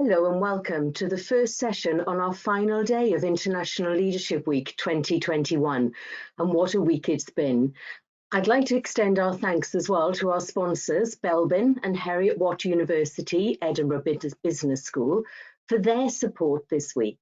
Hello and welcome to the first session on our final day of International Leadership Week 2021. And what a week it's been. I'd like to extend our thanks as well to our sponsors, Belbin and Heriot-Watt University, Edinburgh Business School, for their support this week.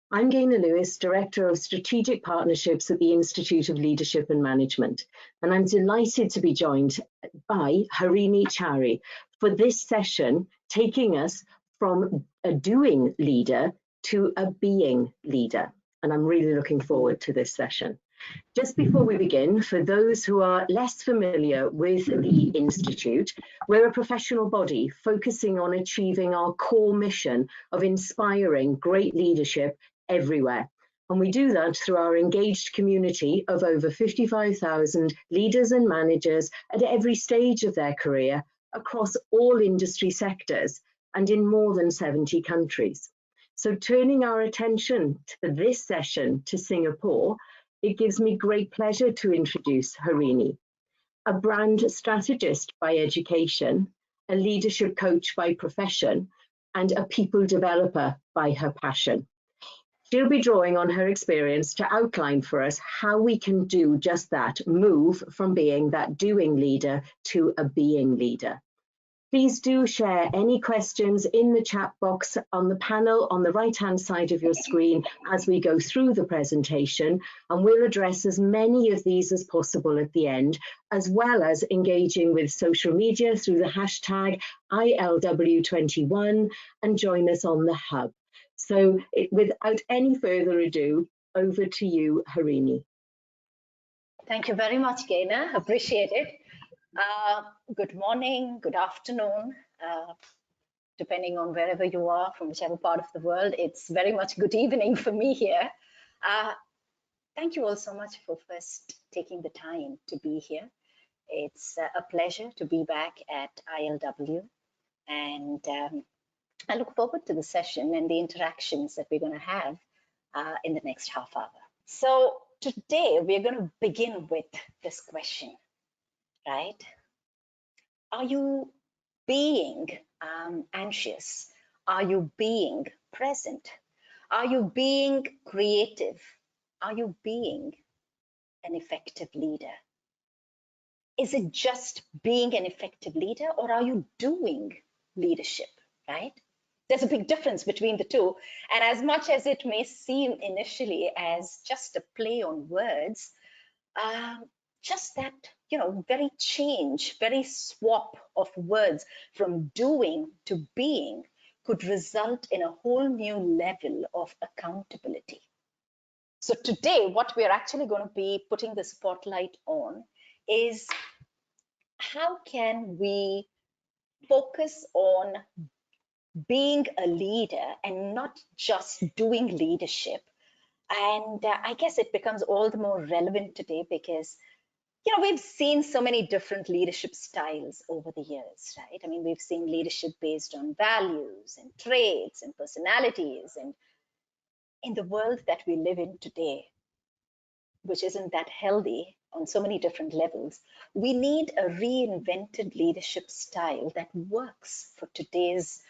I'm Gaynor Lewis, Director of Strategic Partnerships at the Institute of Leadership and Management, and I'm delighted to be joined by Harini Chari for this session, taking us from a doing leader to a being leader. And I'm really looking forward to this session. Just before we begin, for those who are less familiar with the Institute, we're a professional body focusing on achieving our core mission of inspiring great leadership everywhere. And we do that through our engaged community of over 55,000 leaders and managers at every stage of their career across all industry sectors and in more than 70 countries. So turning our attention to this session to Singapore, it gives me great pleasure to introduce Harini, a brand strategist by education, a leadership coach by profession, and a people developer by her passion. She'll be drawing on her experience to outline for us how we can do just that, move from being that doing leader to a being leader. Please do share any questions in the chat box on the panel on the right-hand side of your screen as we go through the presentation, and we'll address as many of these as possible at the end, as well as engaging with social media through the hashtag ILW21 and join us on the hub. So without any further ado, over to you, Harini. Thank you very much, Gaynor. Appreciate it. Good morning, good afternoon, depending on wherever you are, from whichever part of the world. It's very much good evening for me here. Thank you all so much for first taking the time to be here. It's a pleasure to be back at ILW, and I look forward to the session and the interactions that we're going to have in the next half hour. So today we're going to begin with this question. Right? Are you being anxious? Are you being present? Are you being creative? Are you being an effective leader? Is it just being an effective leader, or are you doing leadership, right? There's a big difference between the two. And as much as it may seem initially as just a play on words, just that, very change, very swap of words from doing to being could result in a whole new level of accountability. So today, what we're actually going to be putting the spotlight on is how can we focus on being a leader and not just doing leadership. And I guess it becomes all the more relevant today because we've seen so many different leadership styles over the years, right? I mean, we've seen leadership based on values and traits and personalities. And in the world that we live in today, which isn't that healthy on so many different levels, we need a reinvented leadership style that works for today's,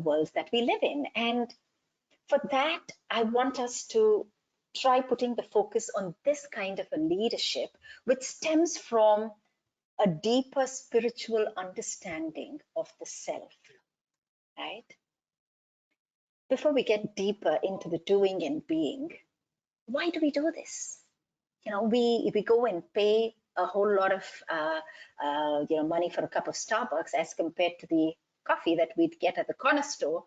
world that we live in. And for that, I want us to try putting the focus on this kind of a leadership, which stems from a deeper spiritual understanding of the self, right? Before we get deeper into the doing and being, why do we do this? We go and pay a whole lot of money for a cup of Starbucks as compared to the coffee that we'd get at the corner store.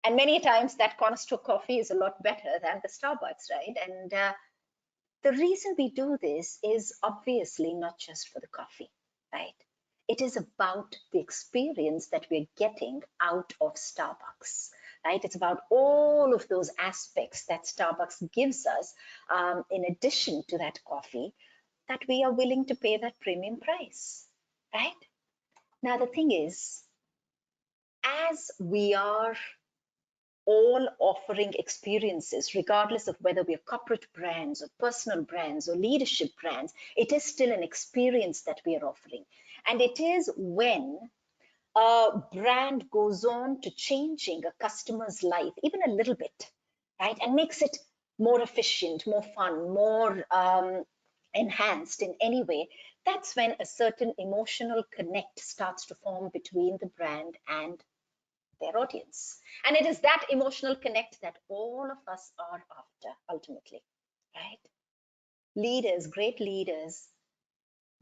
And many times that corner store coffee is a lot better than the Starbucks, right? And the reason we do this is obviously not just for the coffee, right? It is about the experience that we're getting out of Starbucks, right? It's about all of those aspects that Starbucks gives us in addition to that coffee that we are willing to pay that premium price, right? Now, the thing is, as we are all offering experiences, regardless of whether we're corporate brands or personal brands or leadership brands, it is still an experience that we are offering. And it is when a brand goes on to changing a customer's life, even a little bit, right? And makes it more efficient, more fun, more enhanced in any way, that's when a certain emotional connect starts to form between the brand and their audience. And it is that emotional connect that all of us are after ultimately, right? Leaders, great leaders,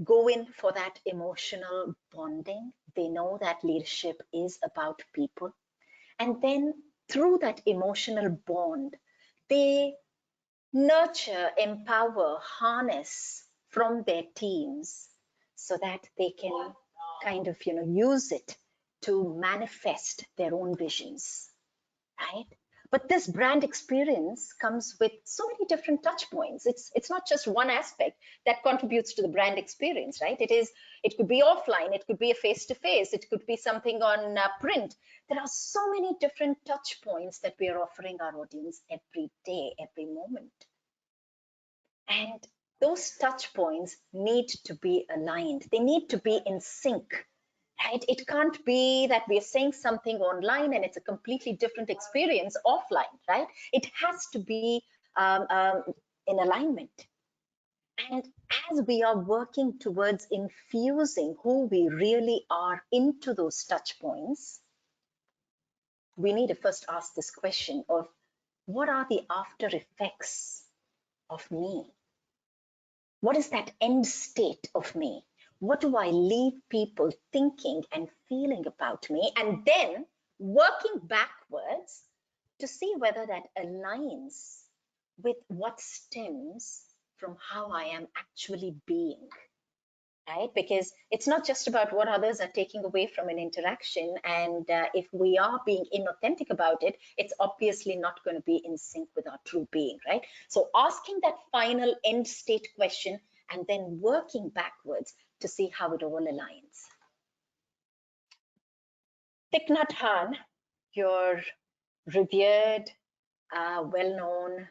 go in for that emotional bonding. They know that leadership is about people. And then through that emotional bond, they nurture, empower, harness from their teams so that they can kind of, use it to manifest their own visions, right? But this brand experience comes with so many different touch points. It's not just one aspect that contributes to the brand experience, right? It could be offline, it could be a face-to-face, it could be something on print. There are so many different touch points that we are offering our audience every day, every moment. And those touch points need to be aligned. They need to be in sync, right? It can't be that we are saying something online and it's a completely different experience offline, right? It has to be in alignment. And as we are working towards infusing who we really are into those touch points, we need to first ask this question of what are the after effects of me? What is that end state of me? What do I leave people thinking and feeling about me? And then working backwards to see whether that aligns with what stems from how I am actually being, right? Because it's not just about what others are taking away from an interaction. And if we are being inauthentic about it, it's obviously not going to be in sync with our true being, right? So asking that final end state question and then working backwards to see how it all aligns. Thich Nhat Hanh, your revered, well-known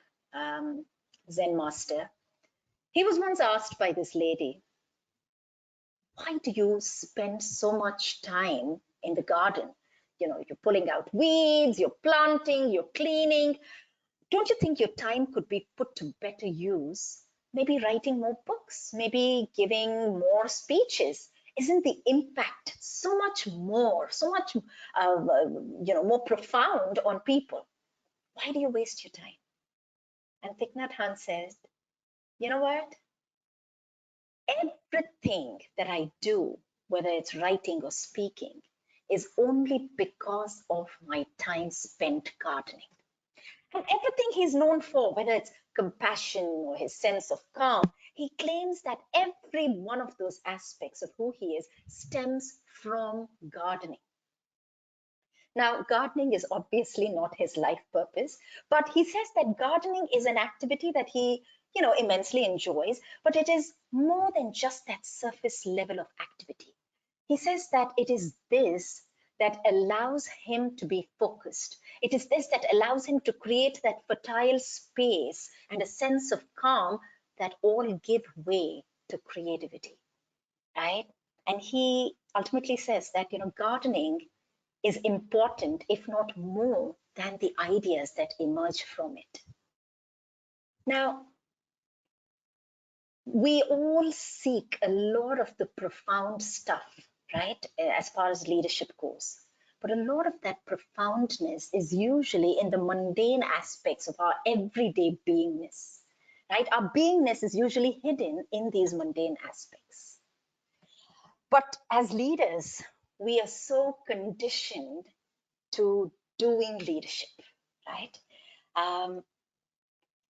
Zen master, he was once asked by this lady, why do you spend so much time in the garden? You're pulling out weeds, you're planting, you're cleaning. Don't you think your time could be put to better use? Maybe writing more books, maybe giving more speeches. Isn't the impact so much more, more profound on people? Why do you waste your time? And Thich Nhat Hanh says, you know what? Everything that I do, whether it's writing or speaking, is only because of my time spent gardening. And everything he's known for, whether it's compassion or his sense of calm, he claims that every one of those aspects of who he is stems from gardening. Now, gardening is obviously not his life purpose, but he says that gardening is an activity that he, immensely enjoys, but it is more than just that surface level of activity. He says that it is this that allows him to be focused. It is this that allows him to create that fertile space and a sense of calm that all give way to creativity, right? And he ultimately says that, gardening is important, if not more, than the ideas that emerge from it. Now, we all seek a lot of the profound stuff, right, as far as leadership goes. But a lot of that profoundness is usually in the mundane aspects of our everyday beingness, right? Our beingness is usually hidden in these mundane aspects. But as leaders, we are so conditioned to doing leadership, right?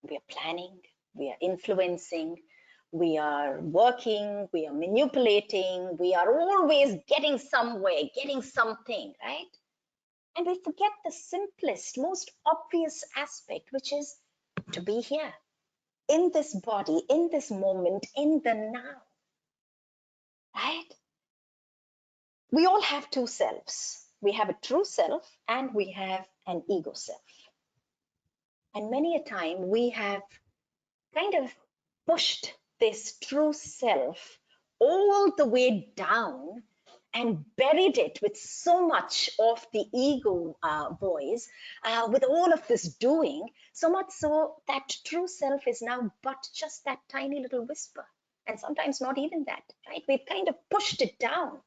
We are planning, we are influencing, we are working, we are manipulating, we are always getting somewhere, getting something, right? And we forget the simplest, most obvious aspect, which is to be here, in this body, in this moment, in the now, right? We all have two selves. We have a true self and we have an ego self. And many a time we have kind of pushed this true self all the way down and buried it with so much of the ego voice, with all of this doing, so much so that true self is now but just that tiny little whisper. And sometimes not even that, right? We've kind of pushed it down.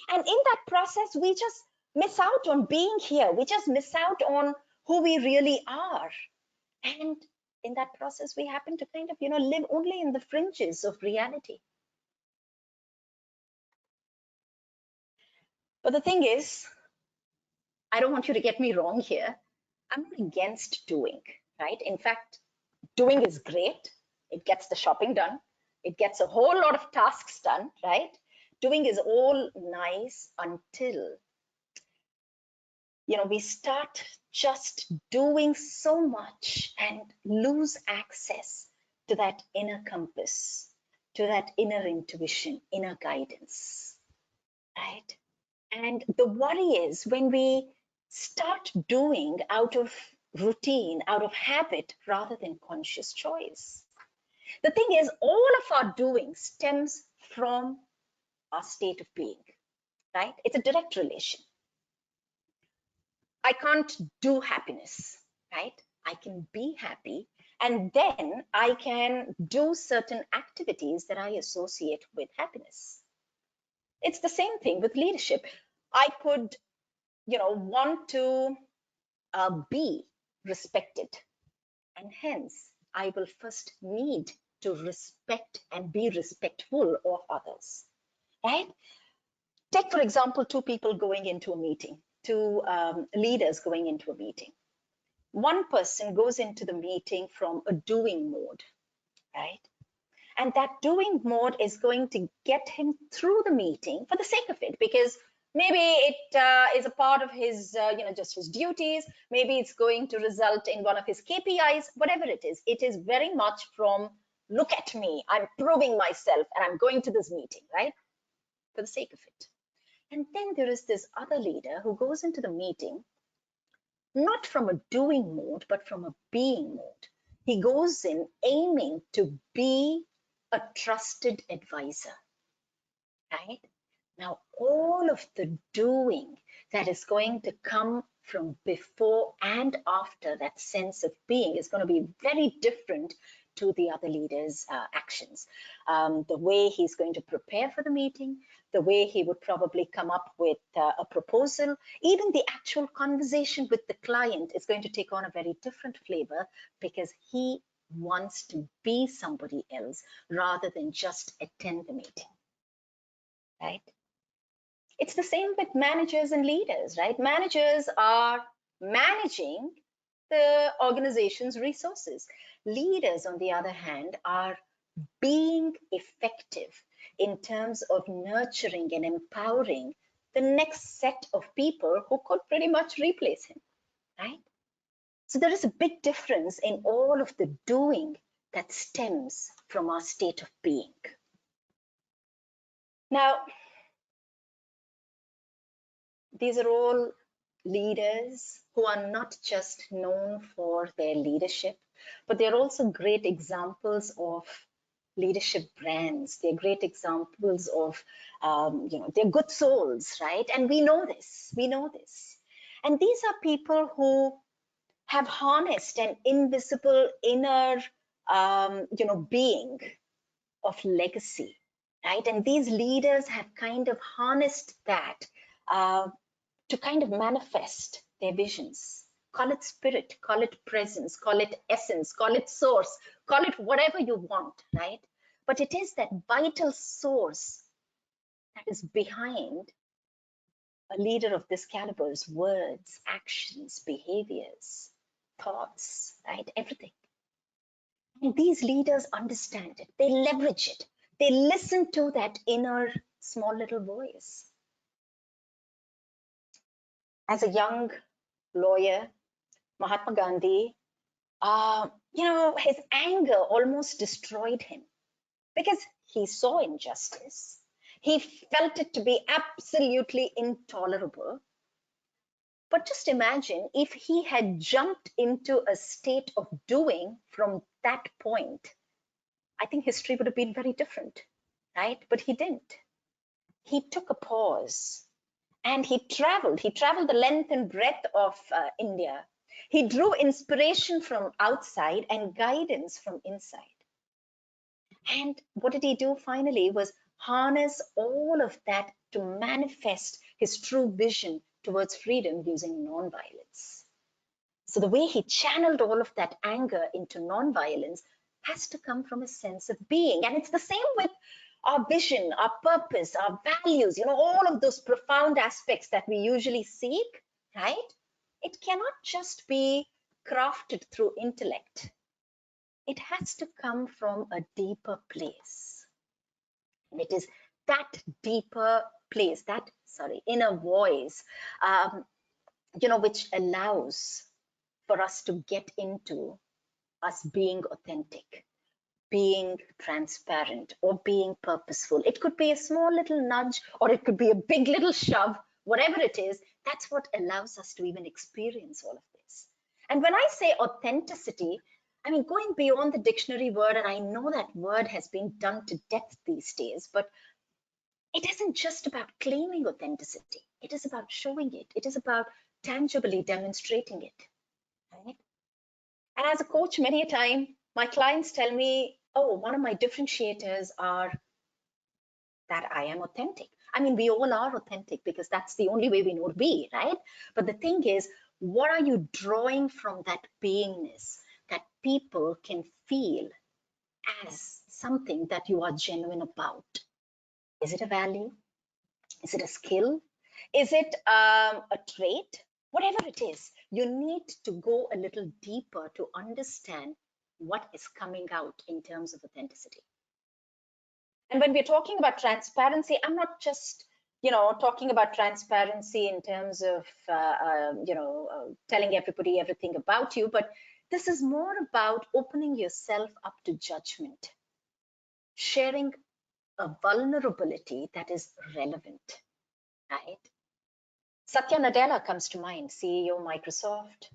And in that process, we just miss out on being here. We just miss out on who we really are. And in that process, we happen to kind of, live only in the fringes of reality. But the thing is, I don't want you to get me wrong here. I'm not against doing, right? In fact, doing is great. It gets the shopping done. It gets a whole lot of tasks done, right? Doing is all nice until, we start just doing so much and lose access to that inner compass, to that inner intuition, inner guidance, right? And the worry is when we start doing out of routine, out of habit, rather than conscious choice. The thing is, all of our doing stems from our state of being, right? It's a direct relation. I can't do happiness, right? I can be happy, and then I can do certain activities that I associate with happiness. It's the same thing with leadership. I could, want to be respected, and hence I will first need to respect and be respectful of others, right? Take, for example, two people going into a meeting, two leaders going into a meeting. One person goes into the meeting from a doing mode, right? And that doing mode is going to get him through the meeting for the sake of it, because maybe it is a part of his, just his duties. Maybe it's going to result in one of his KPIs, whatever it is very much from, look at me, I'm proving myself and I'm going to this meeting, right? For the sake of it. And then there is this other leader who goes into the meeting, not from a doing mode, but from a being mode. He goes in aiming to be a trusted advisor, right? Now, all of the doing that is going to come from before and after that sense of being is going to be very different to the other leader's actions. The way he's going to prepare for the meeting, the way he would probably come up with a proposal, even the actual conversation with the client is going to take on a very different flavor, because he wants to be somebody else rather than just attend the meeting, right? It's the same with managers and leaders, right? Managers are managing the organization's resources. Leaders, on the other hand, are being effective in terms of nurturing and empowering the next set of people who could pretty much replace him, right? So there is a big difference in all of the doing that stems from our state of being. Now, these are all leaders who are not just known for their leadership, but they're also great examples of leadership brands. They're great examples of, they're good souls, right? And we know this, And these are people who have harnessed an invisible inner, being of legacy, right? And these leaders have kind of harnessed that to kind of manifest their visions. Call it spirit, call it presence, call it essence, call it source, call it whatever you want, right? But it is that vital source that is behind a leader of this caliber's words, actions, behaviors, thoughts, right? Everything. And these leaders understand it, they leverage it, they listen to that inner small little voice. As a young lawyer, Mahatma Gandhi, his anger almost destroyed him because he saw injustice. He felt it to be absolutely intolerable. But just imagine if he had jumped into a state of doing from that point, I think history would have been very different, right? But he didn't. he took a pause and he traveled the length and breadth of India. He drew inspiration from outside and guidance from inside. And what did he do finally was harness all of that to manifest his true vision towards freedom using nonviolence. So the way he channeled all of that anger into nonviolence has to come from a sense of being. And it's the same with our vision, our purpose, our values, all of those profound aspects that we usually seek, right? It cannot just be crafted through intellect. It has to come from a deeper place. And it is that deeper place, inner voice, which allows for us to get into us being authentic, being transparent, or being purposeful. It could be a small little nudge, or it could be a big little shove, whatever it is, that's what allows us to even experience all of this. And when I say authenticity, I mean, going beyond the dictionary word, and I know that word has been done to death these days, but it isn't just about claiming authenticity. It is about showing it. It is about tangibly demonstrating it, right? And as a coach, many a time, my clients tell me, oh, one of my differentiators are that I am authentic. I mean, we all are authentic because that's the only way we know to be, right? But the thing is, what are you drawing from that beingness that people can feel as something that you are genuine about? Is it a value? Is it a skill? Is it a trait? Whatever it is, you need to go a little deeper to understand what is coming out in terms of authenticity. And when we're talking about transparency, I'm not just talking about transparency in terms of telling everybody everything about you, but this is more about opening yourself up to judgment, sharing a vulnerability that is relevant, right? Satya Nadella comes to mind, CEO of Microsoft.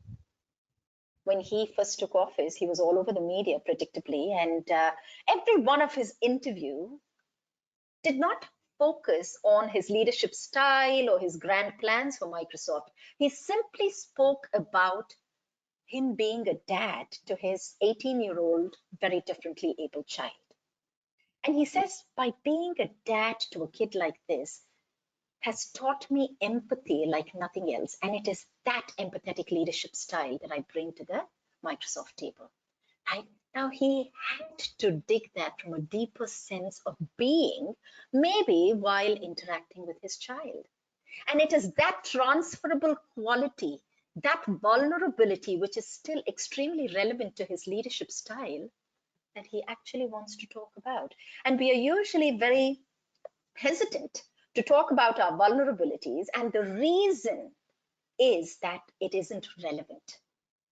When he first took office, he was all over the media, predictably, and every one of his interview did not focus on his leadership style or his grand plans for Microsoft. He simply spoke about him being a dad to his 18-year-old, very differently able child. And he says, by being a dad to a kid like this, has taught me empathy like nothing else. And it is that empathetic leadership style that I bring to the Microsoft table. Right? Now, he had to dig that from a deeper sense of being, maybe while interacting with his child. And it is that transferable quality, that vulnerability, which is still extremely relevant to his leadership style, that he actually wants to talk about. And we are usually very hesitant to talk about our vulnerabilities, and the reason is that it isn't relevant.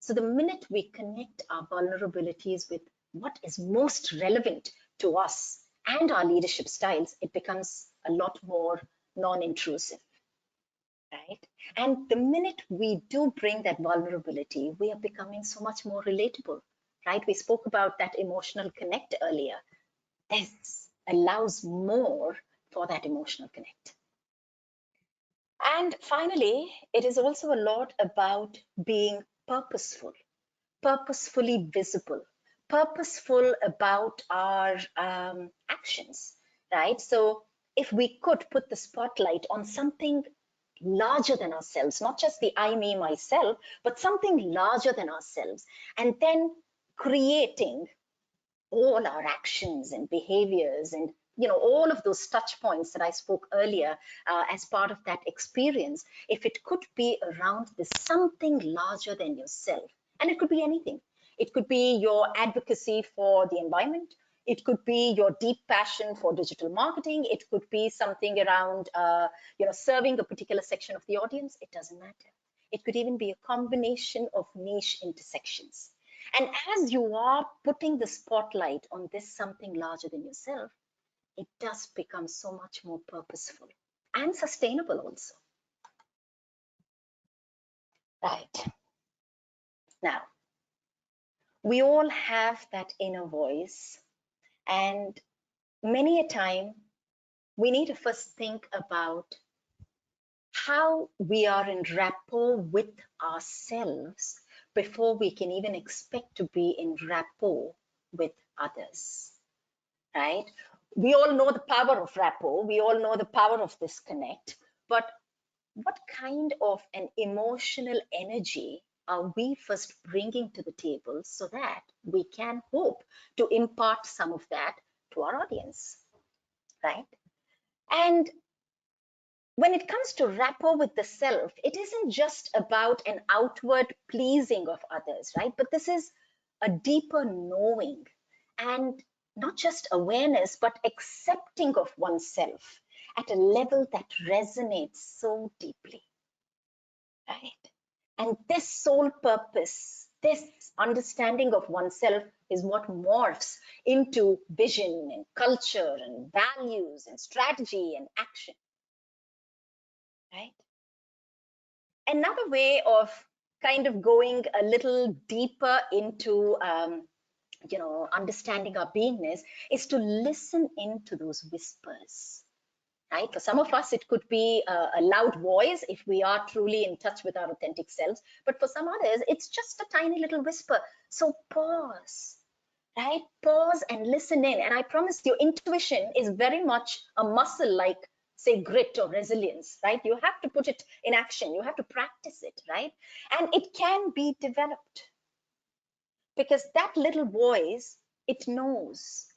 So the minute we connect our vulnerabilities with what is most relevant to us and our leadership styles, it becomes a lot more non-intrusive, right? And the minute we do bring that vulnerability, we are becoming so much more relatable, right? We spoke about that emotional connect earlier. This allows more for that emotional connect. And finally, it is also a lot about being purposeful, purposefully visible, purposeful about our actions, right? So if we could put the spotlight on something larger than ourselves, not just the I, me, myself, but something larger than ourselves, and then creating all our actions and behaviors and all of those touch points that I spoke earlier as part of that experience, if it could be around this something larger than yourself, and it could be anything. It could be your advocacy for the environment. It could be your deep passion for digital marketing. It could be something around serving a particular section of the audience. It doesn't matter. It could even be a combination of niche intersections. And as you are putting the spotlight on this something larger than yourself, it does become so much more purposeful and sustainable also. Right. Now, we all have that inner voice, and many a time we need to first think about how we are in rapport with ourselves before we can even expect to be in rapport with others, right? We all know the power of rapport. We all know the power of disconnect. But what kind of an emotional energy are we first bringing to the table so that we can hope to impart some of that to our audience, right? And when it comes to rapport with the self, it isn't just about an outward pleasing of others, right? But this is a deeper knowing and not just awareness, but accepting of oneself at a level that resonates so deeply, right? And this sole purpose, this understanding of oneself is what morphs into vision and culture and values and strategy and action, right? Another way of kind of going a little deeper into understanding our beingness is to listen into those whispers, right? For some of us it could be a loud voice if we are truly in touch with our authentic selves, but for some others it's just a tiny little whisper. So pause, right? Pause and listen in, and I promise your intuition is very much a muscle, like say grit or resilience, right? You have to put it in action, you have to practice it, right? And it can be developed, because that little voice, it knows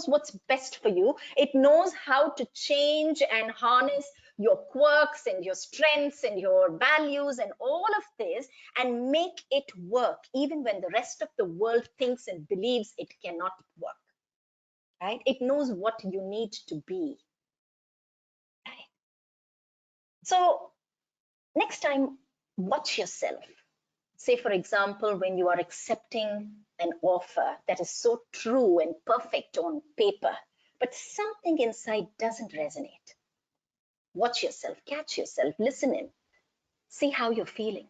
what's best for you. It knows how to change and harness your quirks and your strengths and your values and all of this, and make it work even when the rest of the world thinks and believes it cannot work, right? It knows what you need to be, right? So next time, watch yourself. Say, for example, when you are accepting an offer that is so true and perfect on paper, but something inside doesn't resonate. Watch yourself, catch yourself, listen in, see how you're feeling.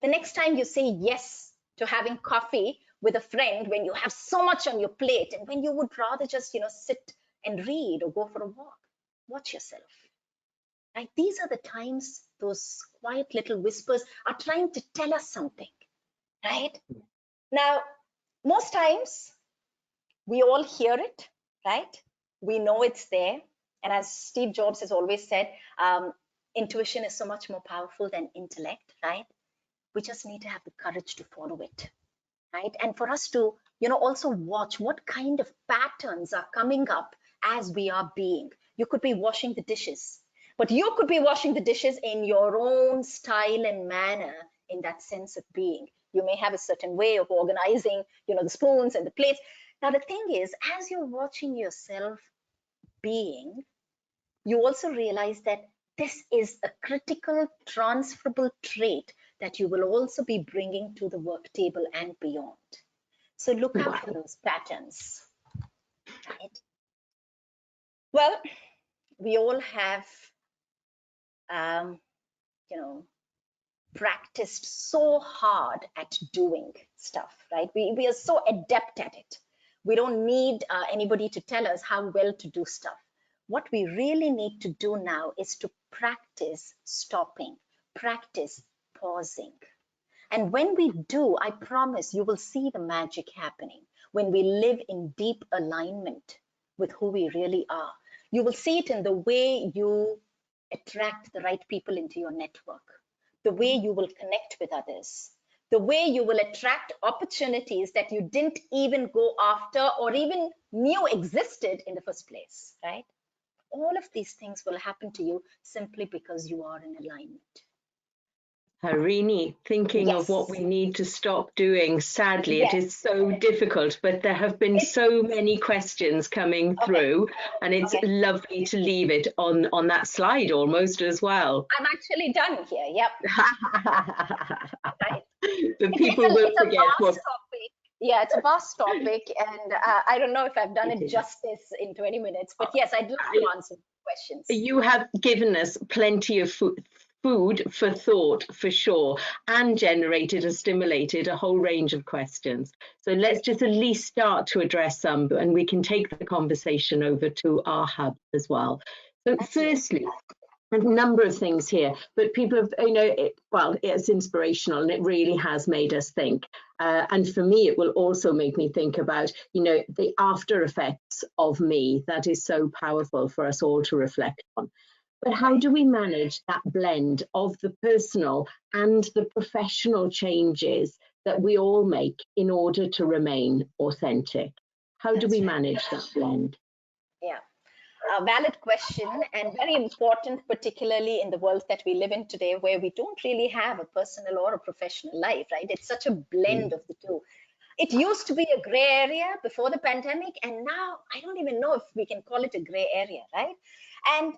The next time you say yes to having coffee with a friend when you have so much on your plate and when you would rather just, sit and read or go for a walk, watch yourself. Right? These are the times those quiet little whispers are trying to tell us something, right? Now, most times we all hear it, right? We know it's there. And as Steve Jobs has always said, intuition is so much more powerful than intellect, right? We just need to have the courage to follow it, right? And for us to, also watch what kind of patterns are coming up as we are being. You could be washing the dishes, but you could be washing the dishes in your own style and manner, in that sense of being. You may have a certain way of organizing, the spoons and the plates. Now, the thing is, as you're watching yourself being, you also realize that this is a critical transferable trait that you will also be bringing to the work table and beyond. So look out for those patterns, right? Well, we all have, practiced so hard at doing stuff, right? We are so adept at it. We don't need anybody to tell us how well to do stuff. What we really need to do now is to practice stopping, practice pausing. And when we do, I promise you will see the magic happening when we live in deep alignment with who we really are. You will see it in the way you attract the right people into your network, the way you will connect with others, the way you will attract opportunities that you didn't even go after or even knew existed in the first place, right? All of these things will happen to you simply because you are in alignment. Harini, thinking of what we need to stop doing. Sadly, it is so difficult, but there have been so many questions coming through, and it's lovely to leave it on that slide almost as well. I'm actually done here. Yep. Right. The people will forget what. Topic. Yeah, it's a vast topic, and I don't know if I've done it justice in 20 minutes, but yes, I'd love to answer questions. You have given us plenty of food for thought, for sure, and generated and stimulated a whole range of questions. So let's just at least start to address some, and we can take the conversation over to our hub as well. So firstly, a number of things here, but people have, well, it's inspirational and it really has made us think. And for me, it will also make me think about, the after effects of me. That is so powerful for us all to reflect on. But how do we manage that blend of the personal and the professional changes that we all make in order to remain authentic? How do we manage that blend? Yeah, a valid question and very important, particularly in the world that we live in today, where we don't really have a personal or a professional life, right? It's such a blend of the two. It used to be a gray area before the pandemic, and now I don't even know if we can call it a gray area, right? And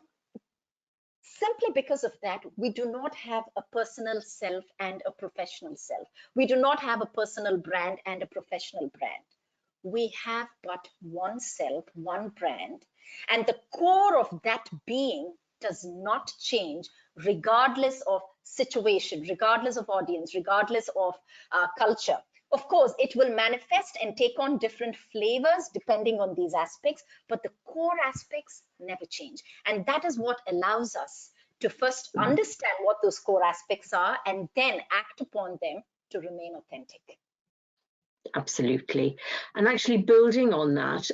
simply because of that, we do not have a personal self and a professional self. We do not have a personal brand and a professional brand. We have but one self, one brand, and the core of that being does not change regardless of situation, regardless of audience, regardless of culture. Of course, it will manifest and take on different flavors depending on these aspects, but the core aspects never change. And that is what allows us to first understand what those core aspects are and then act upon them to remain authentic. Absolutely. And actually building on that,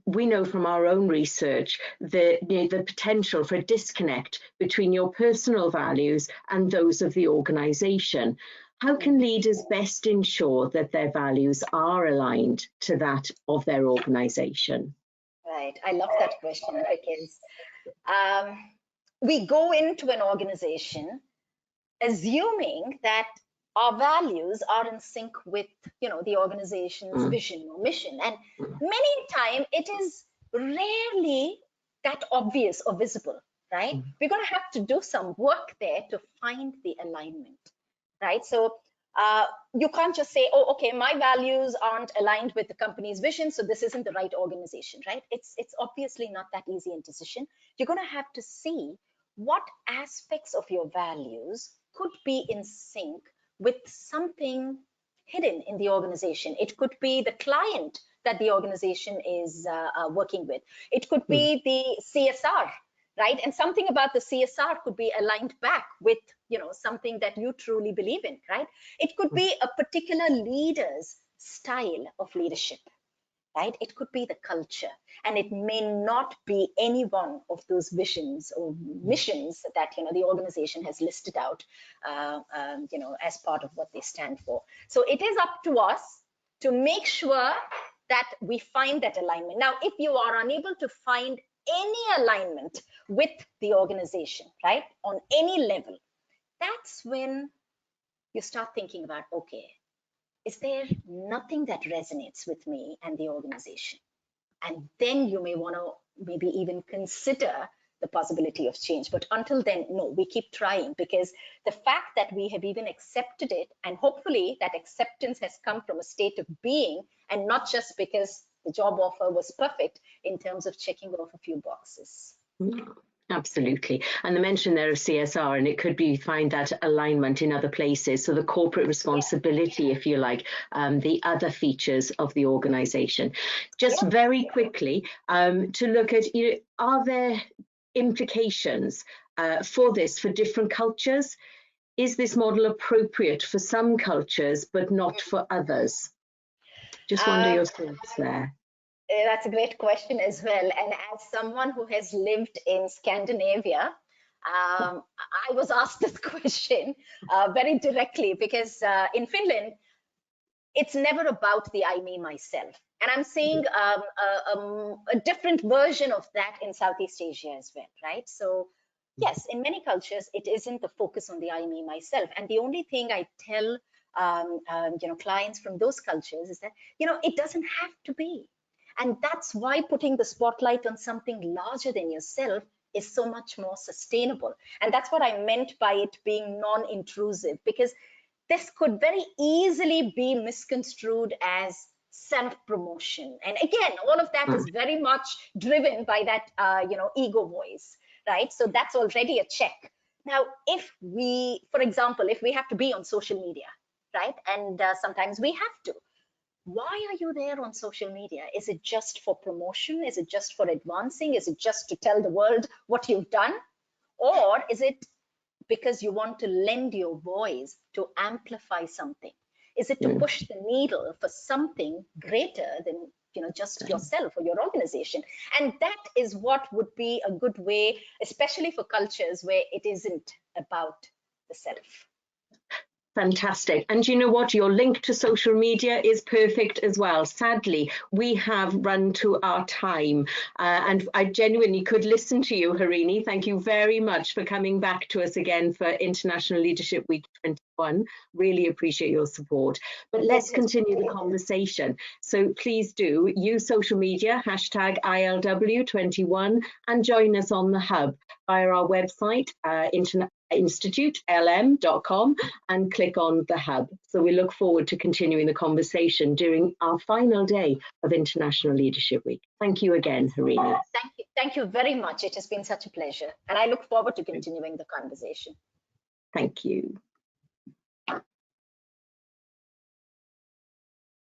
we know from our own research the potential for a disconnect between your personal values and those of the organization. How can leaders best ensure that their values are aligned to that of their organization? Right. I love that question because we go into an organization assuming that our values are in sync with the organization's vision or mission, and many time it is rarely that obvious or visible, right? We're going to have to do some work there to find the alignment, right? So you can't just say, oh, okay, my values aren't aligned with the company's vision, so this isn't the right organization, right? It's obviously not that easy a decision. You're going to have to see what aspects of your values could be in sync with something hidden in the organization. It could be the client that the organization is working with. It could be the CSR, right? And something about the CSR could be aligned back with something that you truly believe in, right? It could be a particular leader's style of leadership, right? It could be the culture, and it may not be any one of those visions or missions that the organization has listed out, as part of what they stand for. So it is up to us to make sure that we find that alignment. Now, if you are unable to find any alignment with the organization, right, on any level, that's when you start thinking about, okay, is there nothing that resonates with me and the organization? And then you may want to maybe even consider the possibility of change. But until then, no, we keep trying, because the fact that we have even accepted it, and hopefully that acceptance has come from a state of being and not just because the job offer was perfect in terms of checking off a few boxes. Absolutely. And the mention there of CSR, and it could be find that alignment in other places. So the corporate responsibility, if you like, the other features of the organization. Just very quickly to look at, are there implications for this for different cultures? Is this model appropriate for some cultures, but not for others? Just wonder your thoughts there. That's a great question as well. And as someone who has lived in Scandinavia, I was asked this question very directly, because in Finland, it's never about the I, me, myself. And I'm seeing a different version of that in Southeast Asia as well, right? So yes, in many cultures, it isn't the focus on the I, me, myself. And the only thing I tell clients from those cultures is that, it doesn't have to be. And that's why putting the spotlight on something larger than yourself is so much more sustainable. And that's what I meant by it being non-intrusive, because this could very easily be misconstrued as self-promotion. And again, all of that is very much driven by that, ego voice, right? So that's already a check Now, if we, for example, if we have to be on social media, right? And sometimes we have to. Why are you there on social media? Is it just for promotion? Is it just for advancing? Is it just to tell the world what you've done? Or is it because you want to lend your voice to amplify something? Is it to push the needle for something greater than just yourself or your organization? And that is what would be a good way, especially for cultures where it isn't about the self. Fantastic. And you know what? Your link to social media is perfect as well. Sadly, we have run to our time and I genuinely could listen to you, Harini. Thank you very much for coming back to us again for International Leadership Week 21. Really appreciate your support. But let's continue the conversation. So please do use social media, hashtag ILW21, and join us on the hub via our website, institutelm.com, and click on the hub. So we look forward to continuing the conversation during our final day of International Leadership Week. Thank you again, Harini. Thank you very much. It has been such a pleasure. And I look forward to continuing the conversation. Thank you.